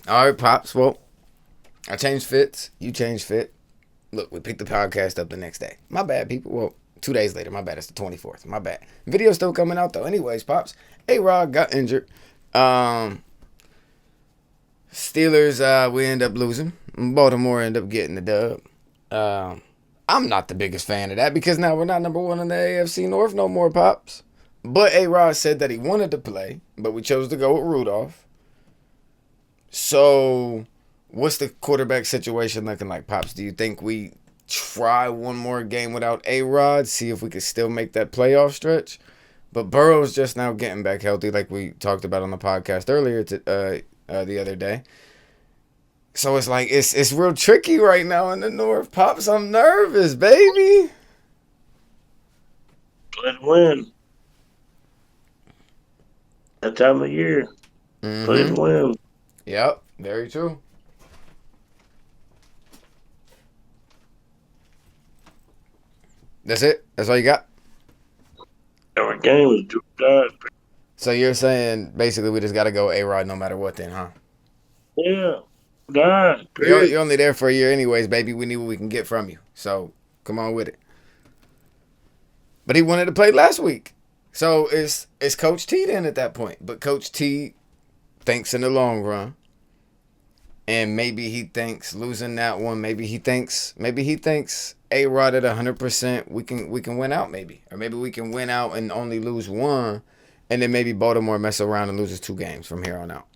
All right, Pops. Well, I changed fits. You changed fit. Look, we picked the podcast up the next day. My bad, people. Well, 2 days later. My bad. It's the 24th. My bad. Video's still coming out, though. Anyways, Pops. A-Rod got injured. Um, Steelers, we end up losing. Baltimore end up getting the dub. Um, I'm not the biggest fan of that because now we're not number one in the AFC North no more, Pops. But A-Rod said that he wanted to play, but we chose to go with Rudolph. So, what's the quarterback situation looking like, Pops? Do you think we try one more game without A-Rod, see if we could still make that playoff stretch? But Burrow's just now getting back healthy, like we talked about on the podcast earlier the other day. So it's like it's real tricky right now in the North, Pops. I'm nervous, baby. Play to win. That time of year. Play to win. Yep, very true. That's it. That's all you got. Every game was two guys. So you're saying basically we just got to go A-Rod no matter what, then, huh? Yeah. God. You're only there for a year, anyways, baby. We need what we can get from you. So come on with it. But he wanted to play last week. So it's Coach T then at that point. But Coach T thinks in the long run. And maybe he thinks losing that one, maybe he thinks A-Rod at 100%, we can win out maybe. Or maybe we can win out and only lose one, and then maybe Baltimore mess around and loses 2 games from here on out.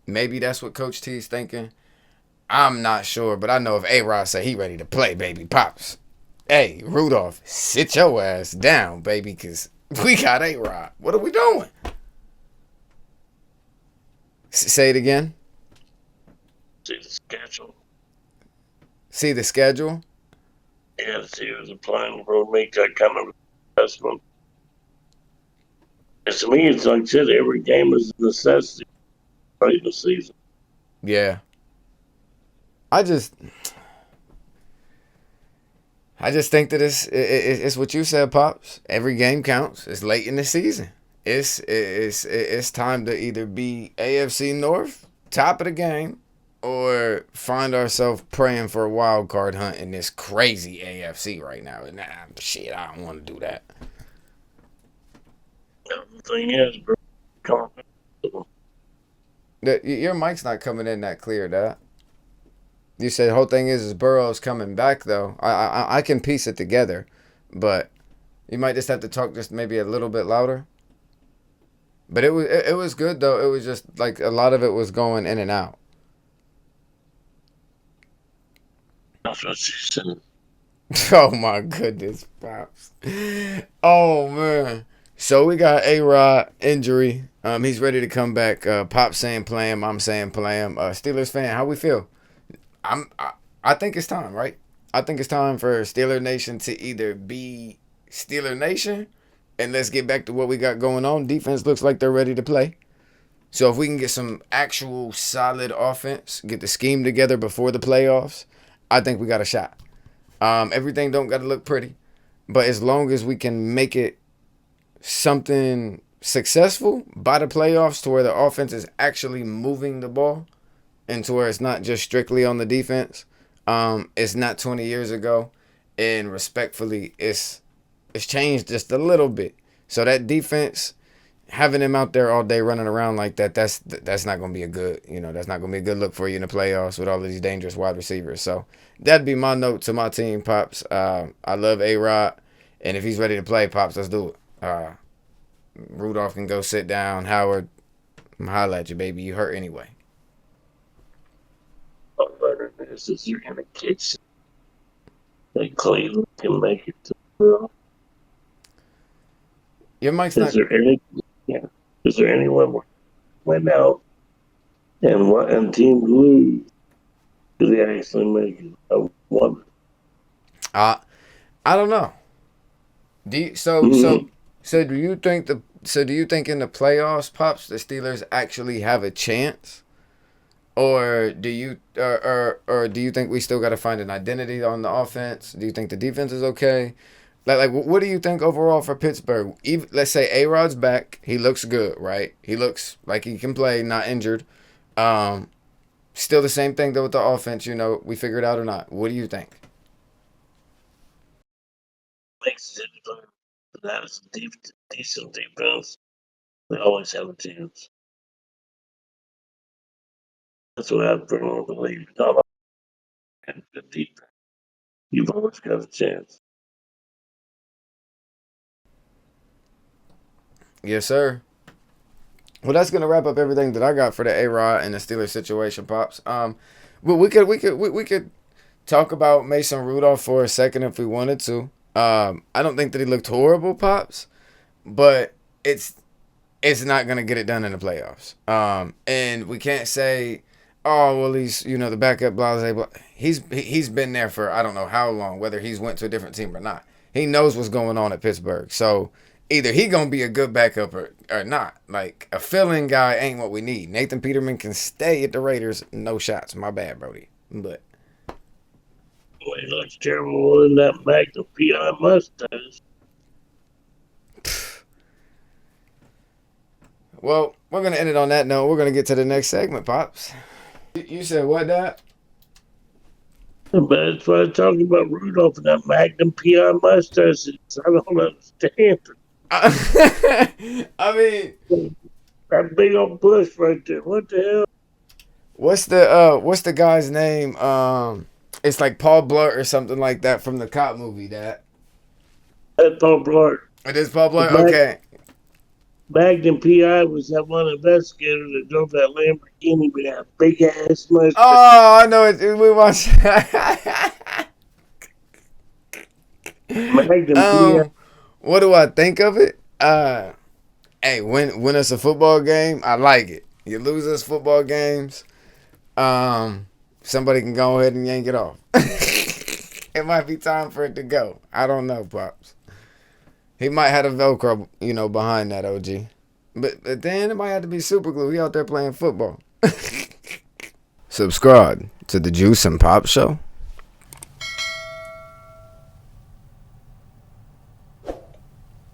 Maybe that's what Coach T's thinking. I'm not sure, but I know if A-Rod say he ready to play, baby, Pops. Hey, Rudolph, sit your ass down, baby, because we got A-Rod. What are we doing? Say it again. See the schedule. See the schedule? Yeah, see who's applying for make that kind of assessment. And to me, it's like I said, every game is a necessity right in the season. Yeah. I just think that it's what you said, Pops. Every game counts. It's late in the season. It's time to either be AFC North, top of the game, or find ourselves praying for a wild card hunt in this crazy AFC right now. Nah, shit, I don't want to do that. The thing is, bro, Your mic's not coming in that clear, Dad. You said the whole thing is Burrow's coming back, though. I can piece it together, but you might just have to talk just maybe a little bit louder. But it was good, though. It was just like a lot of it was going in and out. that's what she said. Oh my goodness, Pops. Oh man. So we got A-Rod injury. He's ready to come back. Pop saying play him. I'm saying play him. Steelers fan, how we feel? I think it's time, right? I think it's time for Steeler Nation to either be Steeler Nation and let's get back to what we got going on. Defense looks like they're ready to play. So if we can get some actual solid offense, get the scheme together before the playoffs, I think we got a shot. Everything don't got to look pretty, but as long as we can make it something successful by the playoffs to where the offense is actually moving the ball and to where it's not just strictly on the defense, it's not 20 years ago, and respectfully, it's changed just a little bit. So that defense, having him out there all day running around like that, that's not gonna be a good, that's not gonna be a good look for you in the playoffs with all of these dangerous wide receivers. So that'd be my note to my team, Pops. I love A-Rod, and if he's ready to play, Pops, let's do it. Rudolph can go sit down. Howard, I'm holla at you, baby. You hurt anyway. This is you're gonna catch that Cleveland can make it to the playoffs. Your mic's not. Is there anyone went out and teams lose? Do they actually make it? I wonder. I don't know. Do you, do you think do you think in the playoffs, Pops, the Steelers actually have a chance? Or do you or do you think we still got to find an identity on the offense? Do you think the defense is okay? Like what do you think overall for Pittsburgh? Even, let's say A-Rod's back, he looks good, right? He looks like he can play, not injured. Still the same thing though with the offense. We figure it out or not. What do you think? Makes it that is decent defense. They always have a chance. That's what I firmly believe. Not all have good defense. You've always got a chance. Yes, sir. Well, that's gonna wrap up everything that I got for the A-Rod and the Steelers situation, pops. Well, we could talk about Mason Rudolph for a second if we wanted to. I don't think that he looked horrible, pops, but it's not gonna get it done in the playoffs. And we can't say, oh well, he's the backup, blah blah blah. He's been there for I don't know how long, whether he's went to a different team or not. He knows what's going on at Pittsburgh, so either he gonna be a good backup or not. Like a fill-in guy ain't what we need. Nathan Peterman can stay at the Raiders, no shots. My bad, Brody, but. Well, he looks terrible in that Magnum PI mustache. Well, we're going to end it on that note. We're going to get to the next segment, Pops. You said what, Dad? But that's why I'm talking about Rudolph and that Magnum PI mustache. I don't understand. I mean, that big old bush right there. What the hell? what's the guy's name? It's like Paul Blart or something like that from the cop movie, Dad. That's Paul Blart. It is Paul Blart? Okay. Magnum PI was that one investigator that drove that Lamborghini with that big ass mustache. Oh, I know it. We watched. Magnum PI. What do I think of it? Hey, win us a football game. I like it. You lose us football games. Somebody can go ahead and yank it off. It might be time for it to go. I don't know, Pops. He might have a Velcro, behind that OG. But then it might have to be super glue. He out there playing football. Subscribe to the Juiice and Pops Show.